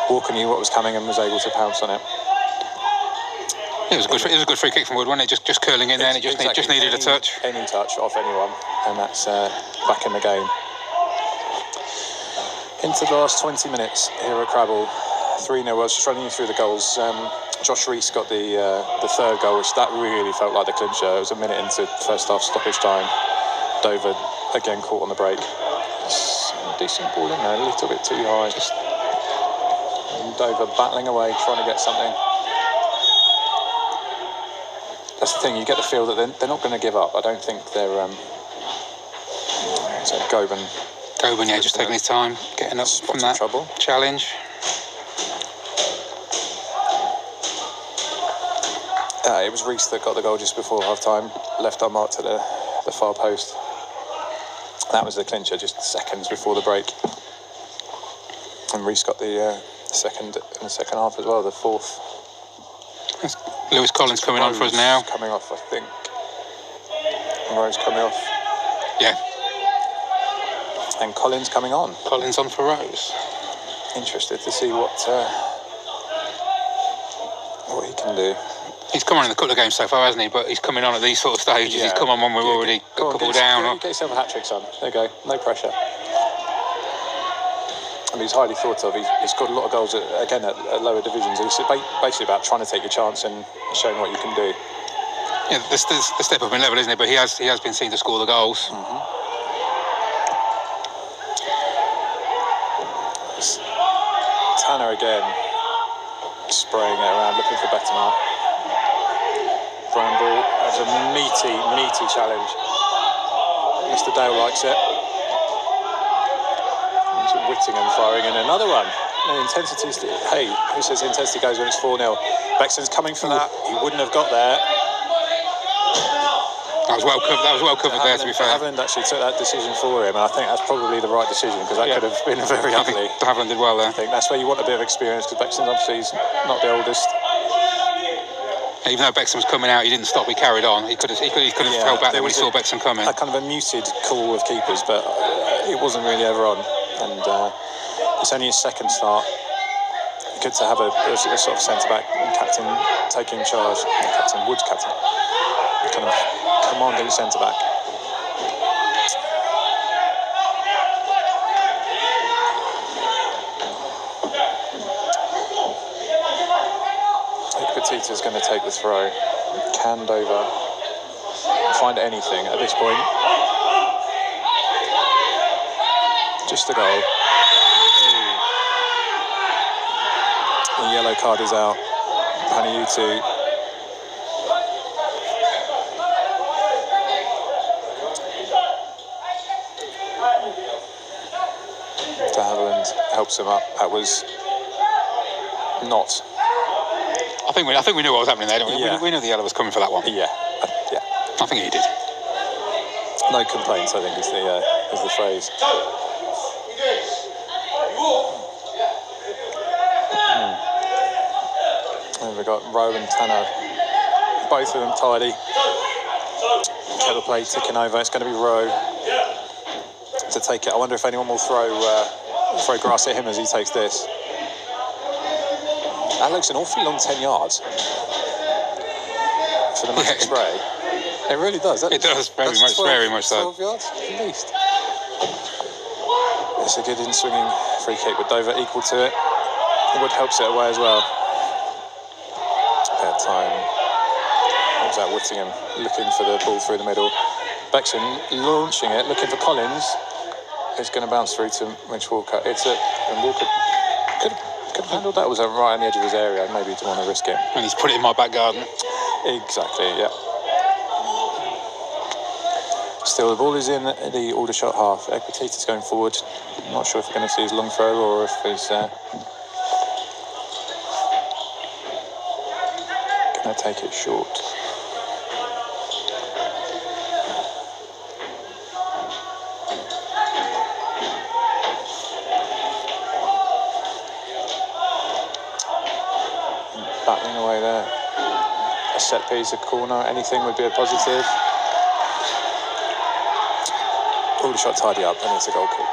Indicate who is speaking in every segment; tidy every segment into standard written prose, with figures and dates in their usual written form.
Speaker 1: Walker knew what was coming and was able to pounce on it.
Speaker 2: It was a good free kick from Wood, wasn't it? Just curling in there, and it just needed a touch.
Speaker 1: Any touch off anyone, and that's back in the game. Into the last 20 minutes here at Crabble. 3-0. I was just running you through the goals. Josh Reese got the third goal, which that really felt like the clincher. It was a minute into first half stoppage time. Dover again caught on the break. Decent ball in there, a little bit too high. And Dover battling away, trying to get something. That's the thing, you get the feel that they're not going to give up. I don't think they're... Goban,
Speaker 2: yeah, just taking his time, getting up from that
Speaker 1: trouble.
Speaker 2: Challenge.
Speaker 1: It was Reese that got the goal just before half-time, left unmarked at the far post. That was the clincher just seconds before the break. And Reese got the second in the second half as well, the fourth.
Speaker 2: That's Lewis Collins coming on for us now.
Speaker 1: Coming off, I think. Rose coming off.
Speaker 2: Yeah.
Speaker 1: And Collins coming on.
Speaker 2: Collins on for Rose.
Speaker 1: Interested to see what he can do.
Speaker 2: He's come on in a couple of games so far, hasn't he? But he's coming on at these sort of stages. Yeah. He's come on when we're already a couple down.
Speaker 1: Get yourself a hat-trick, son. There you go. No pressure. I mean, he's highly thought of. He's got a lot of goals, at lower divisions. It's basically about trying to take your chance and showing what you can do.
Speaker 2: Yeah, the step up in level, isn't it? But he has been seen to score the goals.
Speaker 1: Mm-hmm. Tanner again, spraying it around, looking for Bettemar. Bramble, that's a meaty challenge. Mr. Dale likes it. Whittingham firing in another one. And intensity's... Hey, who says intensity goes when it's 4-0? Bexton's coming for that. He wouldn't have got there.
Speaker 2: That was well covered there, to be fair.
Speaker 1: Haviland actually took that decision for him, and I think that's probably the right decision, because that could have been very ugly.
Speaker 2: Haviland did well there.
Speaker 1: I think that's where you want a bit of experience, because Bexton obviously is not the oldest.
Speaker 2: Even though Bexton was coming out, he didn't stop. He carried on. He could have held back there when he saw Bexton coming.
Speaker 1: A kind of a muted call of keepers, but it wasn't really ever on. And it's only his second start. Good to have a sort of centre-back captain taking charge. Captain Wood's captain. Kind of commanding centre-back. Petita's going to take the throw. Can Dover find anything at this point? Just a goal. The yellow card is out. Paniutu. De Havilland helps him up. That was not.
Speaker 2: I think we knew what was happening there, didn't we?
Speaker 1: Yeah.
Speaker 2: We knew the yellow was coming for that one.
Speaker 1: Yeah.
Speaker 2: I think he did.
Speaker 1: No complaints, I think, is the phrase. And we've got Rowe and Tanner, both of them tidy. Kettle play ticking over. It's going to be Rowe to take it. I wonder if anyone will throw grass at him as he takes this. That looks an awfully long 10 yards for the magic spray. It really does.
Speaker 2: It does, very much so.
Speaker 1: 12 yards at least. It's a good in-swinging free kick with Dover equal to it. Wood helps it away as well. Bad time. What was that? Whittingham looking for the ball through the middle. Bexton launching it, looking for Collins. It's going to bounce through to Mitch Walker. And Walker could have handled that. It was right on the edge of his area. Maybe he didn't want to risk it.
Speaker 2: And he's put it in my back garden.
Speaker 1: Exactly, yeah. Still, the ball is in the Aldershot half. Petita's going forward. I'm not sure if we're going to see his long throw or if he's going to take it short. Battling away there. A set piece, a corner, anything would be a positive. Aldershot tidy up, and it's a goal kick.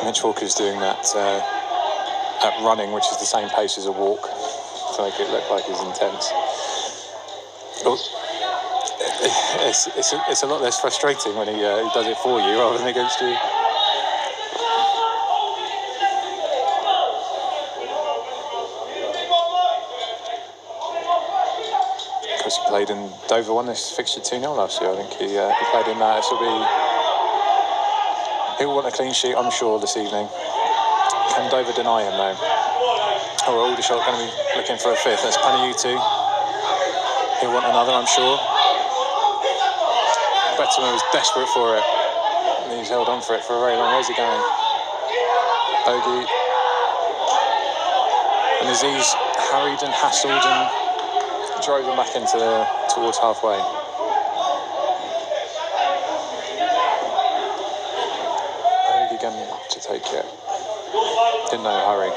Speaker 1: Mitch Walker's doing that running, which is the same pace as a walk, to make it look like he's intense. It's a lot less frustrating when he does it for you rather than against you. Of course, he played in Dover, won this fixture 2-0 last year. I think he played in that. He'll want a clean sheet, I'm sure, this evening. Can Dover deny him, though? Or Aldershot going to be looking for a fifth. That's Paniutu. He'll want another, I'm sure. Bettimer was desperate for it. And he's held on for it for a very long. Where's he going? Bogey. And Aziz harried and hassled and drove him back towards halfway. Bogey again to take it. In no hurry.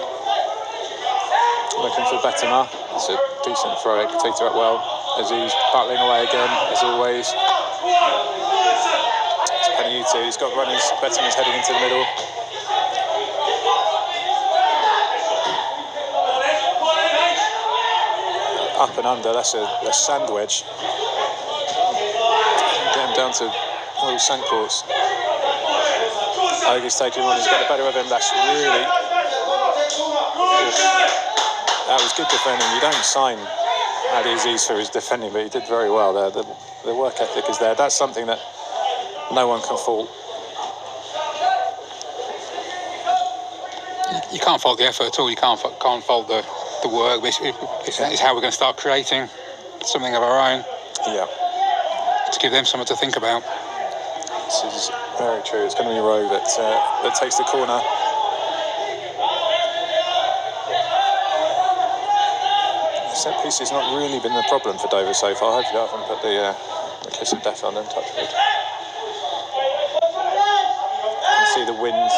Speaker 1: Looking for Bettimer. It's a decent throw. Takes it up well. Aziz battling away again, as always. It's Paniutu. He's got runners. Bettimer's heading into the middle. Up and under. That's a sand wedge. Getting down to Royal Sankports. Ogie's taking one. He's got the better of him. That's really... That was good defending. You don't sign Ali Aziz for his defending, but he did very well there. The work ethic is there. That's something that no one can fault.
Speaker 2: You can't fault the effort at all. You can't fault the work. It's how we're going to start creating something of our own.
Speaker 1: Yeah.
Speaker 2: To give them something to think about.
Speaker 1: This is very true. It's going to be Rowe that takes the corner. Set piece has not really been the problem for Dover so far. Hopefully I haven't put the kiss of death on them, touch wood. You can see the wind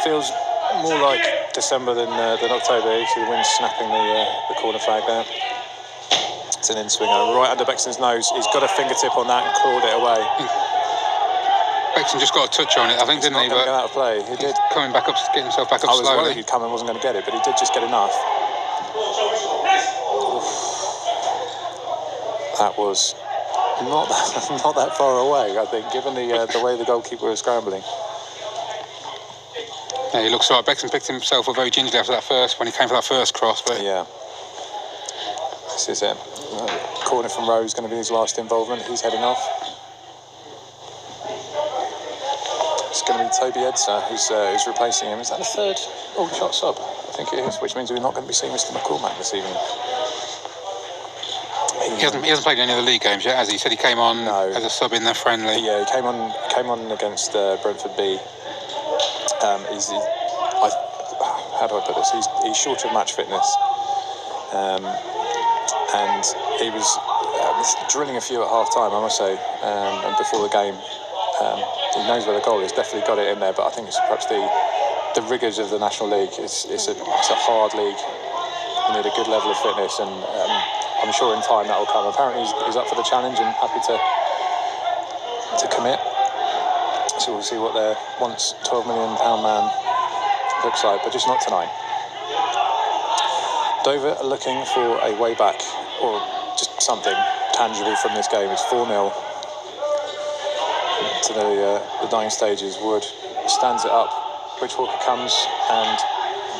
Speaker 1: feels more like December than October. You see the wind snapping the corner flag there. It's an in-swinger right under Bexton's nose. He's got a fingertip on that and clawed it away.
Speaker 2: Bexton just got a touch on it, I think, didn't he?
Speaker 1: But go out of play. He did.
Speaker 2: Coming back up, getting himself back up slowly.
Speaker 1: I was worried he'd come and wasn't going to get it, but he did just get enough. That was not that far away, I think, given the way the goalkeeper was scrambling.
Speaker 2: Yeah, he looks right. Bexton picked himself up very gingerly after that when he came for that first cross. But
Speaker 1: yeah, this is it. Corner from Rowe is going to be his last involvement. He's heading off. It's going to be Toby Edser who's replacing him. Is that the third Aldershot sub? I think it is, which means we're not going to be seeing Mr. McCormack this evening.
Speaker 2: He hasn't played any of the league games yet, has he? He said he came on as a sub in the friendly.
Speaker 1: Yeah, he came on against Brentford B. How do I put this? He's short of match fitness, and he was drilling a few at half time, I must say, and before the game. He knows where the goal is. Definitely got it in there, but I think it's perhaps the rigours of the National League. It's a hard league. You need a good level of fitness, and I'm sure in time that will come. Apparently he's up for the challenge and happy to commit. So we'll see what their once £12 million man looks like, but just not tonight. Dover are looking for a way back, or just something tangible from this game. It's 4-0 to the dying stages. Wood stands it up. Bridgewater comes and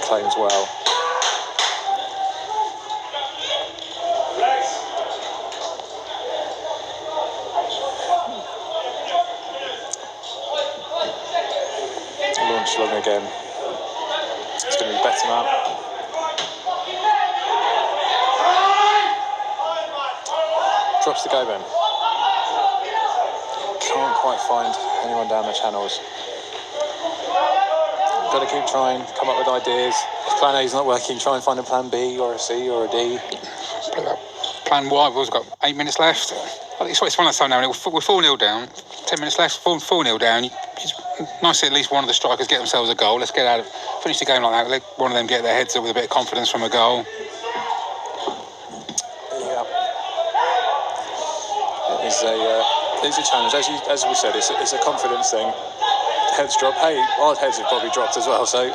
Speaker 1: claims well. Launch long again. It's going to be Bettimer. Drops the go then. Can't quite find anyone down the channels. Got to keep trying, come up with ideas. If plan A is not working, try and find a plan B or a C or a D.
Speaker 2: Plan Y, we've got 8 minutes left. It's one of those times now, we're 4-0 down, 10 minutes left, 4-0 down. It's nice to at least one of the strikers get themselves a goal. Let's finish the game like that. Let one of them get their heads up with a bit of confidence from a goal.
Speaker 1: Yeah. It's a challenge. As we said, it's a confidence thing. heads drop. Hey, our heads have probably dropped as well, so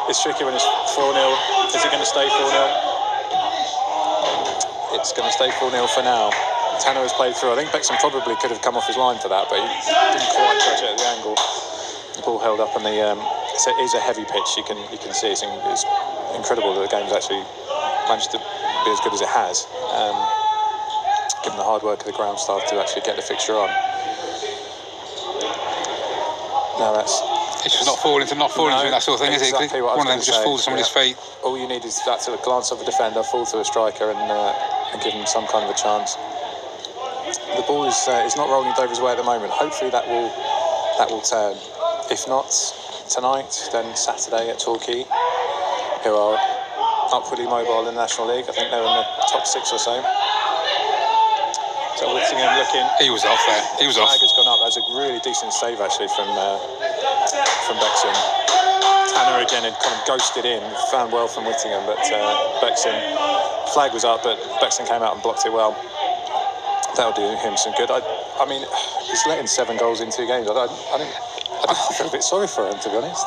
Speaker 1: it's tricky when it's 4-0. Is it going to stay 4-0? It's going to stay 4-0 for now. Tanner has played through. I think Bexham probably could have come off his line for that, but he didn't quite touch it at the angle. The ball held up on the. It is a heavy pitch. You can see it's incredible that the game's actually managed to be as good as it has, given the hard work of the ground staff to actually get the fixture on. No,
Speaker 2: it's just not falling to that sort of thing,
Speaker 1: exactly
Speaker 2: is it?
Speaker 1: What
Speaker 2: One of them
Speaker 1: to
Speaker 2: just
Speaker 1: say.
Speaker 2: falls to somebody's feet.
Speaker 1: All you need is that to glance off a defender, fall to a striker, and give him some kind of a chance. The ball is not rolling Dover's way at the moment. Hopefully that will turn. If not tonight, then Saturday at Torquay, who are upwardly mobile in the National League. I think they're in the top 6 or so. So Whittingham looking.
Speaker 2: He was off there. He was off.
Speaker 1: Flag has gone up. That's a really decent save actually from Bexham. Tanner again had kind of ghosted in, found well from Whittingham, but Bexham flag was up, but Bexham came out and blocked it well. That'll do him some good. I mean, he's letting 7 goals in 2 games. I feel a bit sorry for him, to be honest.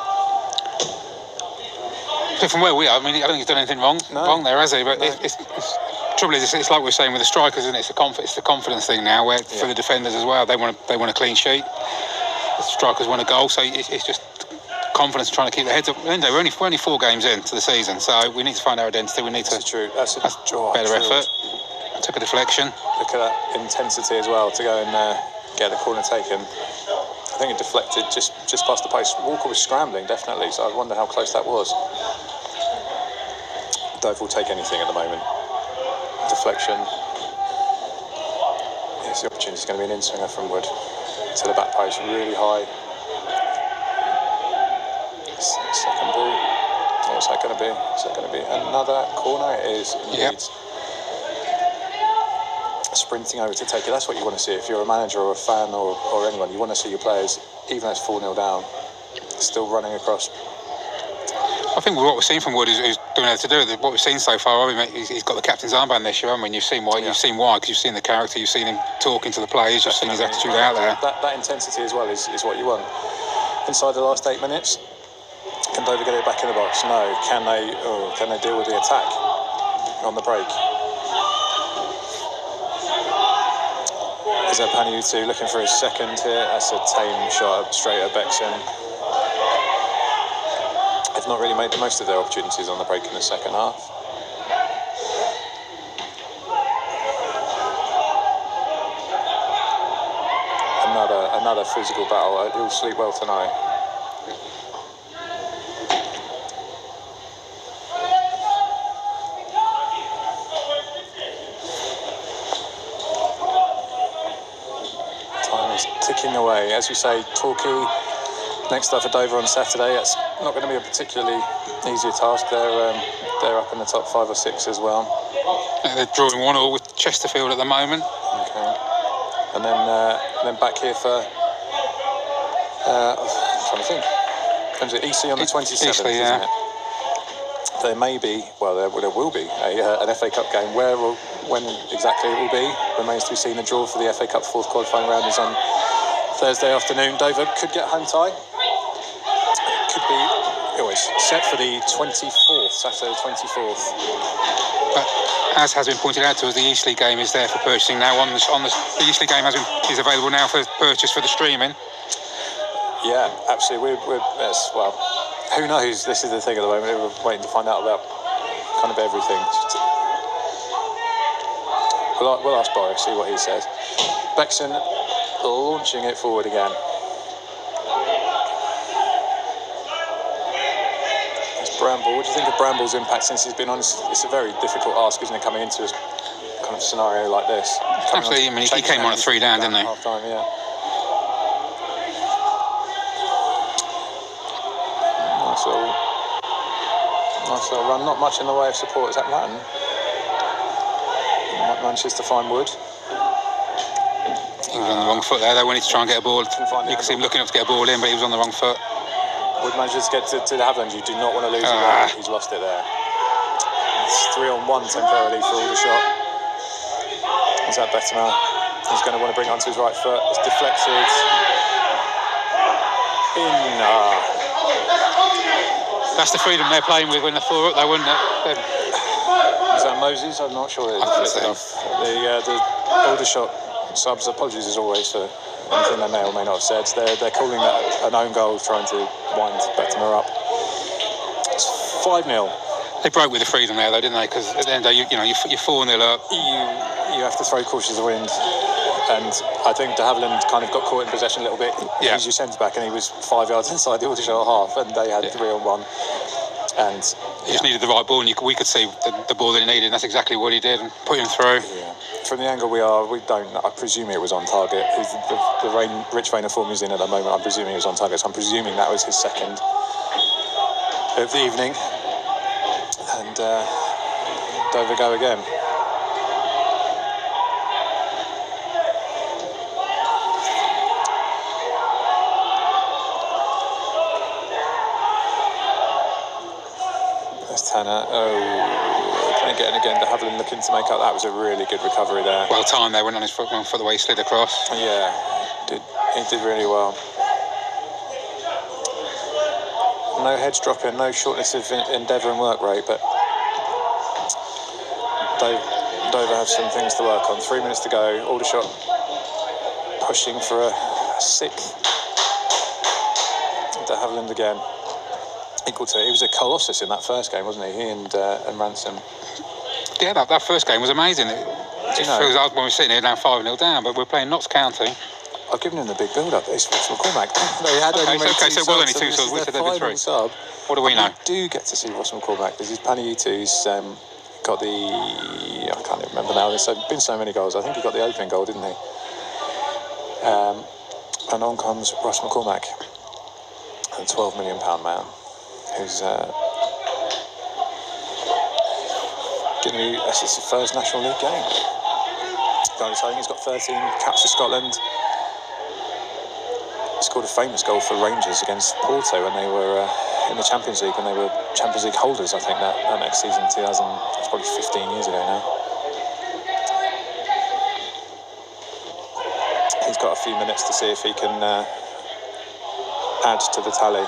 Speaker 2: From where we are, I mean, I don't think he's done anything wrong there, has he? But
Speaker 1: No.
Speaker 2: it's trouble is, it's like we're saying with the strikers, isn't it? It's the confidence thing now, where for the defenders as well, they want a clean sheet. The strikers want a goal, so it's just confidence trying to keep their heads up. We're only 4 games into the season, so we need to find our identity. We need
Speaker 1: That's
Speaker 2: to
Speaker 1: true. That's
Speaker 2: better effort. Took a deflection.
Speaker 1: Look at that intensity as well to go and get the corner taken. I think it deflected just past the post. Walker was scrambling, definitely, so I wonder how close that was. Dove will take anything at the moment. Deflection. Yes, the opportunity is going to be an in-swinger from Wood to the back post, really high. Second ball. What's that going to be? Is that going to be another corner? It is indeed.
Speaker 2: Yep.
Speaker 1: Sprinting over to take it. That's what you want to see. If you're a manager or a fan or anyone, you want to see your players, even though it's 4-0 down, still running across.
Speaker 2: I think what we've seen from Wood is doing it to do with it. What we've seen so far. He's got the captain's armband this year, haven't we? And you've seen why. Yeah. You've seen why, because you've seen the character, you've seen him talking to the players, you've seen his attitude out there.
Speaker 1: That intensity as well is what you want. Inside the last 8 minutes, can Dover get it back in the box? No. Can they deal with the attack on the break? Is Paniutu looking for his second here? That's a tame shot straight at Bexham. They've not really made the most of their opportunities on the break in the second half. Another physical battle. He'll sleep well tonight. Ticking away. As we say, Torquay next up for Dover on Saturday. That's not going to be a particularly easier task. They're up in the top 5 or 6 as well.
Speaker 2: They're drawing 1-1 with Chesterfield at the moment.
Speaker 1: Okay. And then back here for I'm trying to think. Comes to EC on the 27th,
Speaker 2: Eastleigh, yeah.
Speaker 1: Isn't it? There may be, there will be an FA Cup game. Where or when exactly it will be remains to be seen. The draw for the FA Cup 4th qualifying round is on Thursday afternoon. Dover could get home tie. It could be set for the 24th, Saturday the 24th.
Speaker 2: But as has been pointed out to us, the Eastleigh game is there for purchasing now. The Eastleigh game is available now for purchase for the streaming. Yeah, absolutely. Well, who knows? This is the thing at the moment. We're waiting to find out about kind of everything. We'll ask Boris, see what he says. Bexham launching it forward again. It's Bramble. What do you think of Bramble's impact since he's been on? It's a very difficult ask, isn't it, coming into a kind of scenario like this? Absolutely. I mean, he came on at 3 down, didn't he?
Speaker 1: Half time, yeah. Nice little run. Not much in the way of support. Is that Latin? Manages to find Wood.
Speaker 2: He was on the wrong foot there, though. We need to try and get a ball. You can see him looking up to get a ball in, but he was on the wrong foot.
Speaker 1: Wood manages to get to the Haviland. You do not want to lose it there. He's lost it there. It's 3-on-1 temporarily for Aldershot. Is that better now? He's going to want to bring it onto his right foot. It's deflected. In.
Speaker 2: That's the freedom they're playing with when they're 4 up, though, wouldn't it?
Speaker 1: Is that Moses? I'm not sure.
Speaker 2: I think so.
Speaker 1: The Aldershot subs, apologies as always for anything they may or may not have said. They're calling that an own goal, trying to wind Bettimer up. It's 5-0.
Speaker 2: They broke with the freedom there, though, didn't they? Because at the end of the day, you're 4-0 up.
Speaker 1: You have to throw caution to the wind. And I think de Havilland kind of got caught in possession a little bit.
Speaker 2: Yeah.
Speaker 1: He's your centre back, and he was 5 yards inside the Aldershot half, and they had 3 on 1. And
Speaker 2: he just needed the right ball, and we could see the ball that he needed, and that's exactly what he did, and put him through.
Speaker 1: Yeah. From the angle I presume it was on target. The rich vein of form he's in at the moment, I'm presuming it was on target, so I'm presuming that was his second of the evening. And Dover go again. Tanner, again, de Havilland looking to make up. That was a really good recovery there.
Speaker 2: Well timed there, went on his foot for the way he slid across.
Speaker 1: Yeah, he did really well. No heads dropping, no shortness of endeavour and work rate, but Dover have some things to work on. 3 minutes to go. Aldershot pushing for a 6th. De Havilland again. Equal to it. He was a colossus in that first game, wasn't he? He and Ransom.
Speaker 2: Yeah, that first game was amazing. It feels like when we're sitting here now 5-0 down, but we're playing Notts County.
Speaker 1: I've given him the big build-up. It's Ross McCormack. They had only
Speaker 2: so well, only 2 subs. We said there'd be 3.
Speaker 1: Sub.
Speaker 2: What do we know?
Speaker 1: You do get to see Ross McCormack because his Paniutu's got the. I can't even remember now. There's been so many goals. I think he got the opening goal, didn't he? And on comes Ross McCormack, a £12 million man. Who's that's his first National League game. I think he's got 13 caps for Scotland. He scored a famous goal for Rangers against Porto when they were in the Champions League, when they were Champions League holders, I think, that next season, 2000, that's probably 15 years ago now. He's got a few minutes to see if he can add to the tally.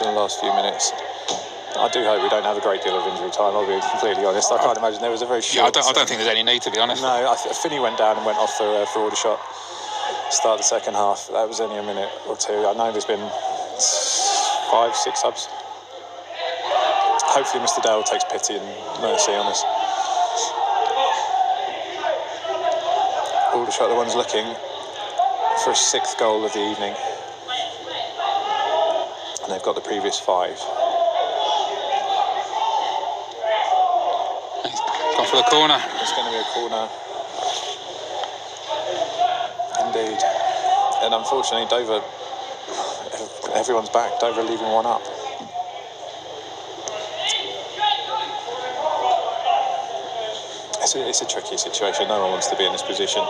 Speaker 1: The last few minutes. I do hope we don't have a great deal of injury time. I'll be completely honest. I can't imagine there was a very short.
Speaker 2: Yeah, I don't think there's any need, to be honest.
Speaker 1: No, Finney went down and went off for Aldershot. Start the second half. That was only a minute or 2. I know there's been 5, 6 subs. Hopefully, Mr. Dale takes pity and mercy on us. Aldershot, the ones looking for a 6th goal of the evening. And they've got the previous 5.
Speaker 2: He's gone for the corner.
Speaker 1: It's going to be a corner. Indeed. And unfortunately, Dover, everyone's back. Dover leaving one up. It's a tricky situation. No one wants to be in this position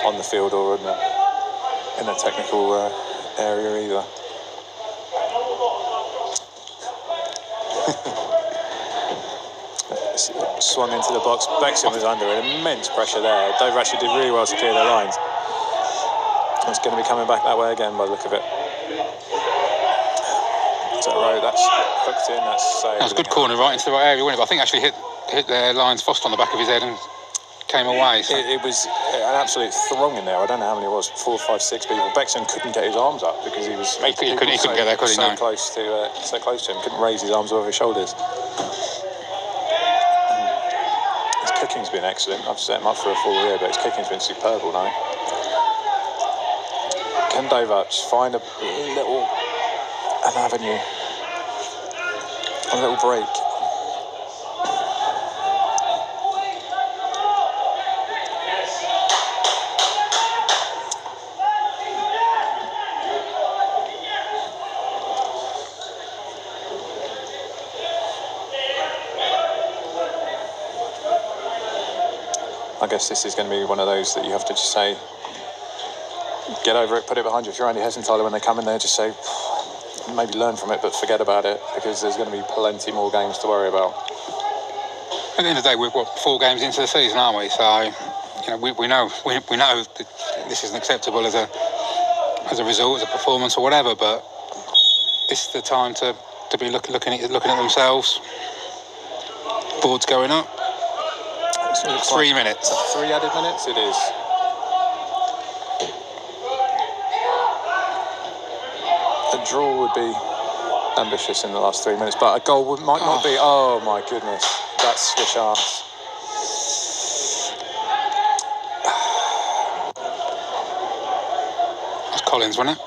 Speaker 1: on the field or in the technical area either. Swung into the box. Bexham was under immense pressure there. Dover actually did really well to clear their lines. It's going to be coming back that way again by the look of it. So that's hooked in. That's
Speaker 2: a good corner right into the right area, wasn't it? But I think actually hit their lines Fost on the back of his head and came away. So.
Speaker 1: It was an absolute throng in there. I don't know how many it was, 4, 5, 6 people. Bexham couldn't get his arms up because he couldn't
Speaker 2: get there, could he?
Speaker 1: So close to him, couldn't raise his arms above his shoulders. His kicking's been excellent. I've set him up for a full year, but his kicking's been superb all night. Can Dover just find an avenue, a little break? I guess this is going to be one of those that you have to just say, get over it, put it behind you. If you're Andy Hessenthaler, when they come in there, just say, maybe learn from it, but forget about it, because there's going to be plenty more games to worry about.
Speaker 2: At the end of the day, we're 4 games into the season, aren't we? So, we know that this isn't acceptable as a result, as a performance or whatever. But this is the time to be looking at themselves. Board's going up. 3 minutes.
Speaker 1: 3 added minutes. It is. A draw would be ambitious in the last 3 minutes, but a goal might not be. Oh my goodness, that's the chance.
Speaker 2: That's Collins, wasn't it?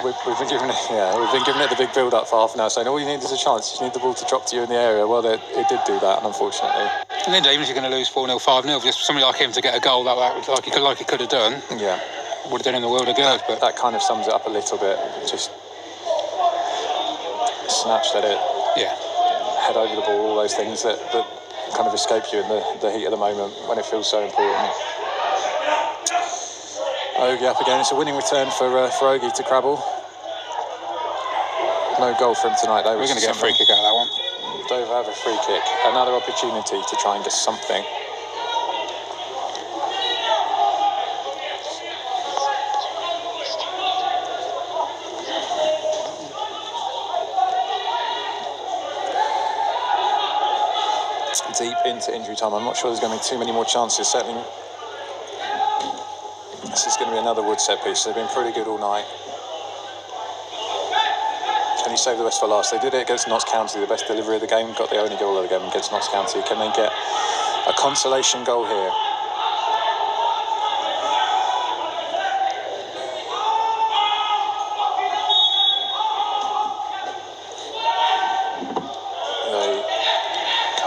Speaker 1: We've been giving it the big build-up for half an hour, saying all you need is a chance. You just need the ball to drop to you in the area. Well, it did do that, and unfortunately.
Speaker 2: And then even if you're going to lose 4-0, 5-0, just somebody like him to get a goal like he could have done.
Speaker 1: Yeah.
Speaker 2: Would have done him the world of good. But
Speaker 1: that kind of sums it up a little bit. Just snatched at it.
Speaker 2: Yeah.
Speaker 1: Head over the ball. All those things that kind of escape you in the heat of the moment when it feels so important. Ogie up again. It's a winning return for Ogie to Crabble. No goal for him tonight, though.
Speaker 2: We're going to get a free kick out of that one.
Speaker 1: Dover have a free kick. Another opportunity to try and get something. Deep into injury time. I'm not sure there's going to be too many more chances. Certainly, this is going to be another Wood set piece. They've been pretty good all night. Can you save the best for last? They did it against Notts County, the best delivery of the game. Got the only goal of the game against Notts County. Can they get a consolation goal here?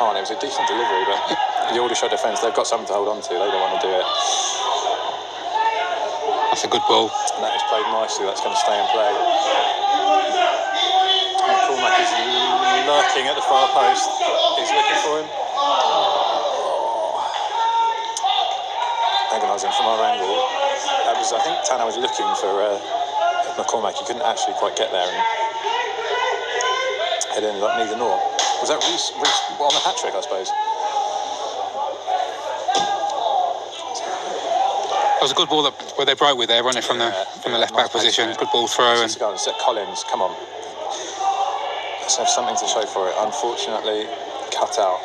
Speaker 1: It was a decent delivery, but the Aldershot defence, they've got something to hold on to. They don't want to do it.
Speaker 2: That's a good ball.
Speaker 1: And that is played nicely. That's going to stay in play. McCormack is lurking at the far post. He's looking for him. Agonising from our angle. I think Tanner was looking for McCormack. He couldn't actually quite get there, and it ended up neither nor. Was that Reece on the hat-trick, I suppose?
Speaker 2: It was a good ball where they broke with there, wasn't it, from the left-back position. Good ball throw. And
Speaker 1: Collins, come on. Let's have something to show for it. Unfortunately, cut out.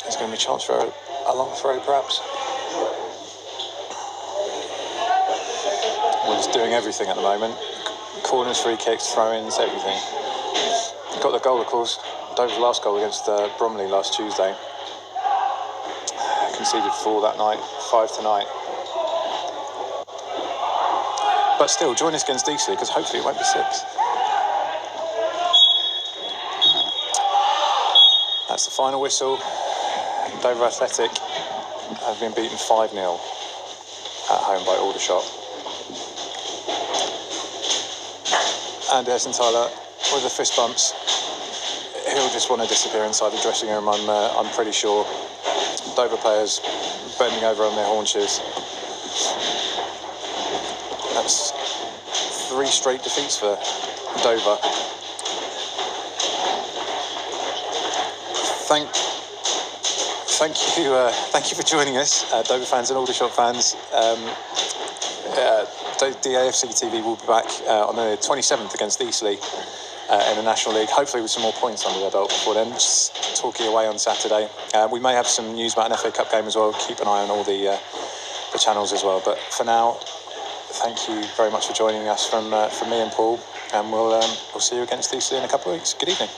Speaker 1: There's going to be a chance for a long throw, perhaps. We're just doing everything at the moment. Corners, free kicks, throw-ins, everything. Got the goal, of course. Dover's last goal against Bromley last Tuesday. Conceded 4 that night, 5 tonight. But still, join us against Eastleigh, because hopefully it won't be 6. That's the final whistle. Dover Athletic have been beaten 5-0 at home by Aldershot. And Tyler with the fist bumps. He'll just want to disappear inside the dressing room, I'm pretty sure. Dover players bending over on their haunches. That's 3 straight defeats for Dover. Thank you for joining us, Dover fans and Aldershot fans. The AFC TV will be back on the 27th against Eastleigh in the National League, hopefully with some more points under their belt before then. Just Torquay away on Saturday. We may have some news about an FA Cup game as well. Keep an eye on all the channels as well. But for now, thank you very much for joining us from me and Paul, and we'll see you against Eastleigh in a couple of weeks. Good evening.